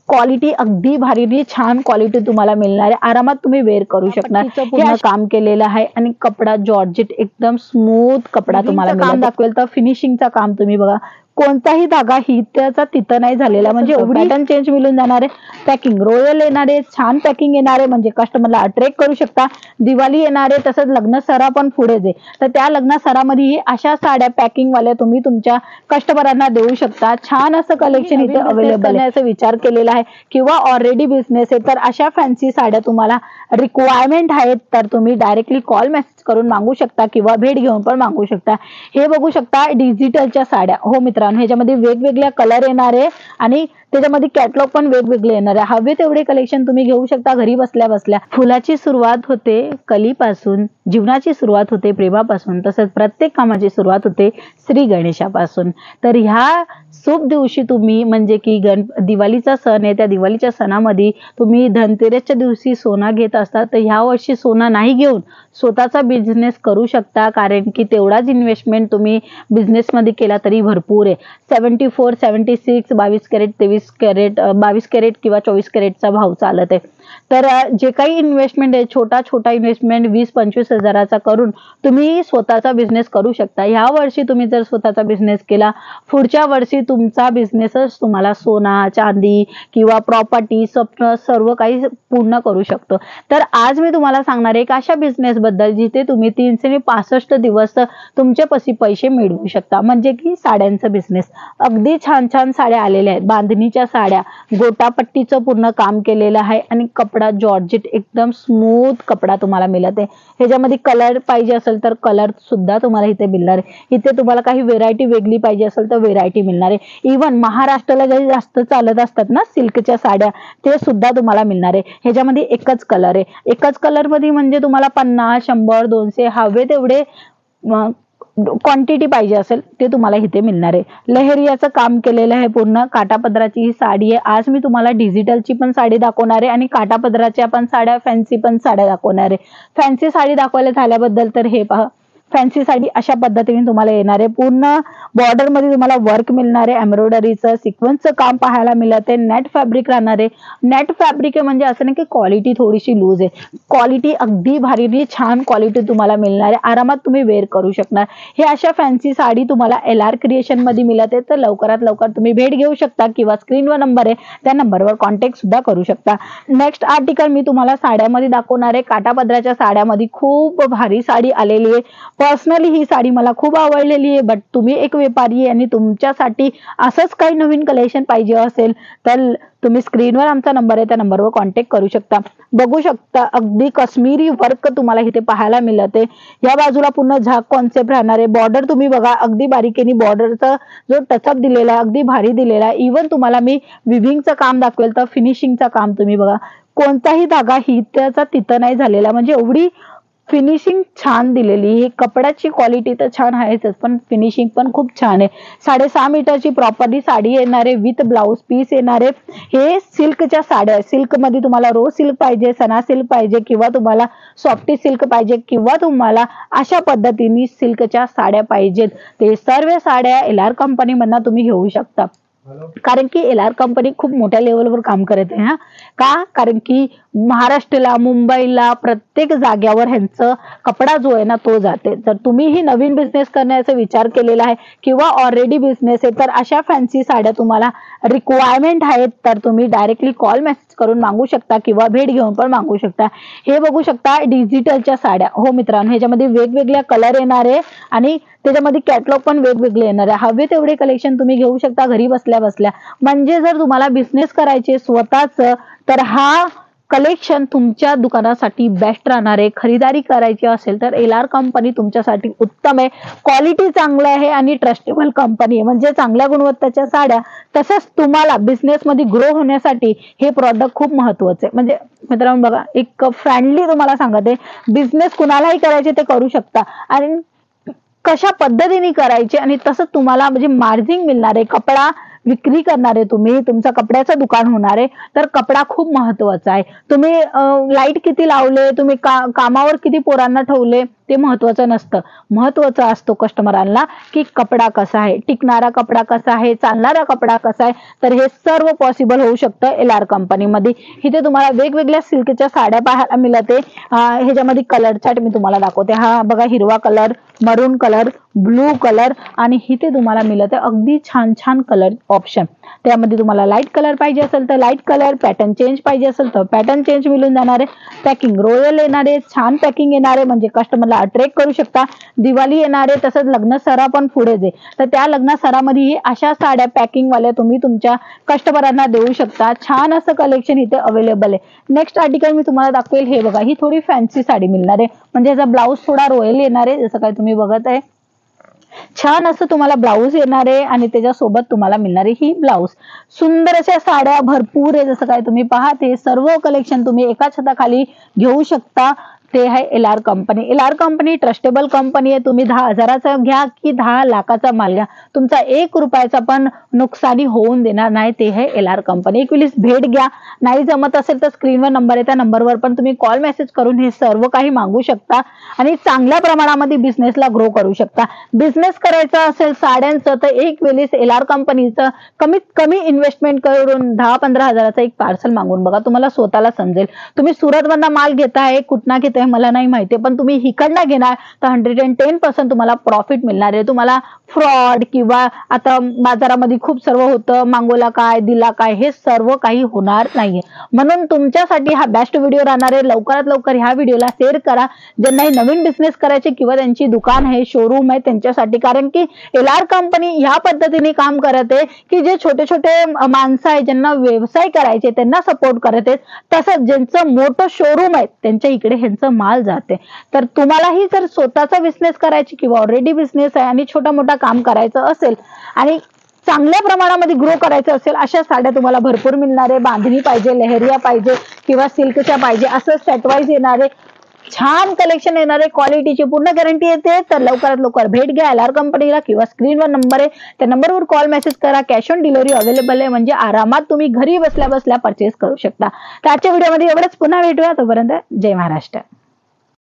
Quality अगदी भारी छान क्वालिटी तुम्हाला मिळणार आहे। आरामात तुम्ही वेअर करू शकणार। पूर्ण काम केलेलं आहे आणि कपडा जॉर्जेट एकदम स्मूथ कपडा तुम्हाला काम दाखवेल। तर फिनिशिंगचं काम तुम्ही बघा, कोणताही धागा हिथ्याचा तिथं नाही झालेला, म्हणजे पॅटर्न चेंज मिळून जाणार आहे। पॅकिंग रॉयल येणार आहे, छान पॅकिंग येणार आहे, म्हणजे कस्टमरला अट्रॅक्ट करू शकता। दिवाळी येणार आहे, तसंच लग्न सरा पण पुढेच आहे, तर त्या लग्न सरामध्ये अशा साड्या पॅकिंग वाल्या तुम्ही तुमच्या कस्टमरांना देऊ शकता। छान असं कलेक्शन इथे अवेलेबल आहे असं विचार केलेला आहे, किंवा ऑलरेडी बिझनेस आहे तर अशा फॅन्सी साड्या तुम्हाला रिक्वायरमेंट आहेत तर तुम्ही डायरेक्टली कॉल मेसेज करून मागू शकता किंवा भेट घेऊन पण मागू शकता। हे बघू शकता डिजिटलच्या साड्या। हो मित्रांनो, ह्याच्यामध्ये वेगवेगळ्या कलर येणार आहे आणि त्याच्यामध्ये कॅटलॉग पण वेगवेगळे येणार आहे। हवे तेवढे कलेक्शन तुम्ही घेऊ शकता घरी बसल्या बसल्या। फुलाची सुरुवात होते कलीपासून, जीवनाची सुरुवात होते प्रेमापासून, तसंच प्रत्येक कामाची सुरुवात होते श्री गणेशापासून। तर ह्या शुभ दिवशी तुम्ही म्हणजे की दिवाळीचा सण आहे, त्या दिवाळीच्या सणामध्ये तुम्ही धनतेरसच्या दिवशी सोना घेत असता, तर ह्या वर्षी सोना नाही घेऊन स्वतःचा बिझनेस करू शकता, कारण की तेवढाच इन्व्हेस्टमेंट तुम्ही बिझनेसमध्ये केला तरी भरपूर आहे। 74, 76, 22 कॅरेट, 23 कॅरेट, 22 कॅरेट किंवा 24 कॅरेटचा भाव चालत आहे। तर जे काही इन्व्हेस्टमेंट आहे, छोटा इन्व्हेस्टमेंट 20-25 हजाराचा करून तुम्ही स्वतःचा बिझनेस करू शकता। ह्या वर्षी तुम्ही जर स्वतःचा बिझनेस केला, पुढच्या वर्षी तुमचा बिझनेसच तुम्हाला सोना, चांदी किंवा प्रॉपर्टी, स्वप्न सर्व काही पूर्ण करू शकतो। तर आज मी तुम्हाला सांगणार आहे एक अशा बिझनेस बद्दल जिथे तुम्ही 365 दिवस तुमचे पैसे मिळवू शकता, म्हणजे की साड्यांचा बिझनेस। अगदी छान छान साड्या आलेल्या आहेत, बांधणीच्या साड्या, गोटापट्टीचं पूर्ण काम केलेलं आहे आणि कपडा जॉर्जेट एकदम स्मूथ कपडा तुम्हाला मिळत आहे। ह्याच्यामध्ये कलर पाहिजे असेल तर कलर सुद्धा तुम्हाला इथे मिळणार आहे। इथे तुम्हाला काही व्हेरायटी वेगळी पाहिजे असेल तर व्हेरायटी मिळणार आहे। इव्हन महाराष्ट्राला जे जास्त चालत असतात ना सिल्कच्या साड्या, ते सुद्धा तुम्हाला मिळणार आहे। ह्याच्यामध्ये एकच कलर आहे, एकच कलर मध्ये म्हणजे तुम्हाला 50, 100, 200 हवे तेवढे क्वांटिटी पाहिजे असेल ते तुम्हाला इथे मिळणार आहे। लहेरियाचं काम केलेलं आहे, पूर्ण काठापदराची ही साडी आहे। आज मी तुम्हाला डिजिटलची पण साडी दाखवणार आहे आणि काठापदराच्या पण साड्या, फॅन्सी पण साड्या दाखवणार आहे। फॅन्सी साडी दाखवायला झाल्याबद्दल तर हे पहा, फॅन्सी साडी अशा पद्धतीने तुम्हाला येणार आहे। पूर्ण बॉर्डर मध्ये तुम्हाला वर्क मिळणार आहे, एम्ब्रॉयडरीचं सिक्वेन्सचं काम पाहायला मिळत आहे। नेट फॅब्रिक राहणार आहे। नेट फॅब्रिक आहे म्हणजे असं नाही की क्वालिटी थोडीशी लूज आहे, क्वालिटी अगदी भारी छान क्वालिटी तुम्हाला मिळणार आहे। आरामात तुम्ही वेअर करू शकणार। हे अशा फॅन्सी साडी तुम्हाला LR क्रिएशन मध्ये मिळत आहे, तर लवकरात लवकर तुम्ही भेट घेऊ शकता किंवा स्क्रीनवर नंबर आहे त्या नंबरवर कॉन्टॅक्ट सुद्धा करू शकता। नेक्स्ट आर्टिकल मी तुम्हाला साड्यामध्ये दाखवणार आहे। काठापदराच्या साड्यामध्ये खूप भारी साडी आलेली आहे। पर्सनली ही साडी मला खूप आवडलेली आहे, बट तुम्ही एक व्यापारी आहे आणि तुमच्यासाठी असंच काही नवीन कलेक्शन पाहिजे असेल तर तुम्ही स्क्रीनवर आमचा नंबर आहे त्या नंबरवर कॉन्टॅक्ट करू शकता। बघू शकता अगदी काश्मीरी वर्क तुम्हाला इथे पाहायला मिळत आहे। या बाजूला पूर्ण झाक कॉन्सेप्ट राहणार आहे। बॉर्डर तुम्ही बघा अगदी बारीकीने बॉर्डरचा जो टचअप दिलेला आहे अगदी भारी दिलेला आहे। इव्हन तुम्हाला मी विविंगचं काम दाखवेल तर फिनिशिंगचं काम तुम्ही बघा, कोणताही धागा हिथ्याचा तिथं नाही झालेला, म्हणजे एवढी फिनिशिंग छान दिलेली। ही कपड्याची क्वालिटी तर छान आहेच, पण फिनिशिंग पण खूप छान आहे। 6.5 मीटरची प्रॉपर्टी साडी येणार आहे, विथ ब्लाउज पीस येणार आहे। हे सिल्कच्या साड्या, सिल्क मध्ये तुम्हाला रो सिल्क पाहिजे, सना सिल्क पाहिजे किंवा तुम्हाला सॉफ्टी सिल्क पाहिजे किंवा तुम्हाला अशा पद्धतीने सिल्कच्या साड्या पाहिजेत, ते सर्व साड्या LR कंपनी मधून तुम्ही घेऊ शकता। कारण की LR कंपनी खूप मोठ्या लेवलवर काम करत आहे। का? कारण की महाराष्ट्राला, मुंबईला, प्रत्येक जाग्यावर ह्यांचं कपडा जो आहे ना तो जाते। जर तुम्हीही नवीन बिझनेस करण्याचा विचार केलेला आहे किंवा ऑलरेडी बिझनेस आहे, तर अशा फॅन्सी साड्या तुम्हाला रिक्वायरमेंट आहेत तर तुम्ही डायरेक्टली कॉल मेसेज करून मागू शकता किंवा भेट घेऊन पण मागू शकता। हे बघू शकता डिजिटलच्या साड्या। हो मित्रांनो, ह्याच्यामध्ये वेगवेगळ्या कलर येणार आहे आणि त्याच्यामध्ये कॅटलॉग पण वेगवेगळे येणार आहे। हवे तेवढे कलेक्शन तुम्ही घेऊ शकता घरी बसल्या बसल्या। म्हणजे जर तुम्हाला बिझनेस करायचे स्वतःच, तर हा कलेक्शन तुमच्या दुकानासाठी बेस्ट राहणार आहे। खरीदारी करायची असेल तर LR कंपनी तुमच्यासाठी उत्तम आहे। क्वालिटी चांगलं आहे आणि ट्रस्टेबल कंपनी आहे, म्हणजे चांगल्या गुणवत्तेच्या साड्या। तसंच तुम्हाला बिझनेस मध्ये ग्रो होण्यासाठी हे प्रॉडक्ट खूप महत्त्वाचे आहे। म्हणजे मित्रांनो बघा, एक फ्रेंडली तुम्हाला सांगते, बिझनेस कुणालाही करायचे ते करू शकता आणि कशा पद्धतीने करायचे आणि तसंच तुम्हाला म्हणजे मार्जिन मिळणार आहे। कपडा विक्री करणार आहे तुम्ही, तुमचं कपड्याचं दुकान होणार आहे, तर कपडा खूप महत्त्वाचा आहे। तुम्ही लाईट किती लावले, तुम्ही कामावर किती पोरांना ठेवले, ते महत्वाचं नसतं. महत्वाचं असतो कस्टमरांना की कपडा कसा आहे, टिकणारा कपडा कसा आहे, चालणारा कपडा कसा आहे. तर हे सर्व पॉसिबल होऊ शकतं LR कंपनीमध्ये. इथे तुम्हाला वेगवेगळ्या सिल्कच्या साड्या पाहायला मिळते. ह्याच्यामध्ये कलर चार्ट मी तुम्हाला दाखवते. हा बघा, हिरवा कलर, मरून कलर, ब्लू कलर आणि इथे तुम्हाला मिळते अगदी छान छान कलर ऑप्शन. त्यामध्ये तुम्हाला लाईट कलर पाहिजे असेल तर लाईट कलर, पॅटर्न चेंज पाहिजे असेल तर पॅटर्न चेंज मिळून जाणार आहे. पॅकिंग रॉयल येणार आहे, छान पॅकिंग येणार आहे, म्हणजे कस्टमरला अट्रॅक्ट करू शकता. दिवाळी येणार आहे, तसंच लग्न सरा पण पुढे जे, तर त्या लग्न सरामध्येही अशा साड्या पॅकिंग वाल्या तुम्ही तुमच्या कस्टमरांना देऊ शकता. छान असं कलेक्शन इथे अवेलेबल आहे. नेक्स्ट आर्टिकल मी तुम्हाला दाखवेल. हे बघा, ही थोडी फॅन्सी साडी मिळणार आहे, म्हणजे याचा ब्लाऊज थोडा रॉयल येणार आहे, जसं काय तुम्ही बघत आहे. छान असं तुम्हाला ब्लाऊज येणार आहे आणि त्याच्यासोबत तुम्हाला मिळणारी ही ब्लाऊज. सुंदर अशा साड्या भरपूर आहे, जसं काय तुम्ही पाहते. सर्व कलेक्शन तुम्ही एका छताखाली घेऊ शकता. ते आहे LR company. LR company trustable company आहे. तुम्ही 10,000चा घ्या की 10 लाखाचा माल घ्या, तुमचा 1 रुपयाचा पण नुकसानी होऊन देणार नाही. ते आहे LR कंपनी. एक वेळेस भेट घ्या. नाही जमत असेल तर स्क्रीनवर नंबर आहे, त्या नंबरवर पण तुम्ही कॉल मेसेज करून हे सर्व काही मागू शकता आणि चांगल्या प्रमाणामध्ये बिझनेसला ग्रो करू शकता. बिझनेस करायचा असेल साड्यांचं तर एक वेळेस LR कंपनीचं कमीत कमी इन्व्हेस्टमेंट करून 10-15 हजाराचा एक पार्सल मागून बघा, तुम्हाला स्वतःला समजेल. तुम्ही सुरतमधनं माल घेताय, कुठना घेताय मला नाही माहिती, पण तुम्ही हिकडनं घेणार तर 110% तुम्हाला प्रॉफिट मिळणार आहे. तुम्हाला फ्रॉड किंवा आता बाजारामध्ये खूप सर्व होतं, मागवला काय दिला काय, हे सर्व काही होणार नाहीये. म्हणून तुमच्यासाठी हा बेस्ट व्हिडिओ राहणार आहे. लवकरात लवकर ह्या व्हिडिओला शेअर करा ज्यांनाही नवीन बिझनेस करायचे किंवा त्यांची दुकान आहे, शोरूम आहे त्यांच्यासाठी. कारण की LR कंपनी ह्या पद्धतीने काम करत आहे की जे छोटे छोटे माणसं आहे ज्यांना व्यवसाय करायचे त्यांना सपोर्ट करत आहेत. तसंच ज्यांचं मोठं शोरूम आहे त्यांच्या इकडे ह्यांचं माल जाते. तर तुम्हालाही जर स्वतःचा बिझनेस करायची किंवा ऑलरेडी बिझनेस आहे आणि छोटा मोठा काम करायचं असेल आणि चांगल्या प्रमाणामध्ये ग्रो करायचं असेल, अशा साड्या तुम्हाला भरपूर मिळणार आहे. बांधणी पाहिजे, लहरिया पाहिजे किंवा सिल्कच्या पाहिजे, असं सेट वाईज येणार आहे. छान कलेक्शन येणार आहे, क्वालिटीची पूर्ण गॅरंटी येते. तर लवकरात लवकर भेट घ्या LR कंपनीला किंवा स्क्रीनवर नंबर आहे त्या नंबरवर कॉल मेसेज करा. कॅश ऑन डिलिव्हरी अवेलेबल आहे, म्हणजे आरामात तुम्ही घरी बसल्या बसल्या परचेस करू शकता. तर आजच्या व्हिडिओमध्ये एवढंच. पुन्हा भेटूया, तोपर्यंत जय महाराष्ट्र.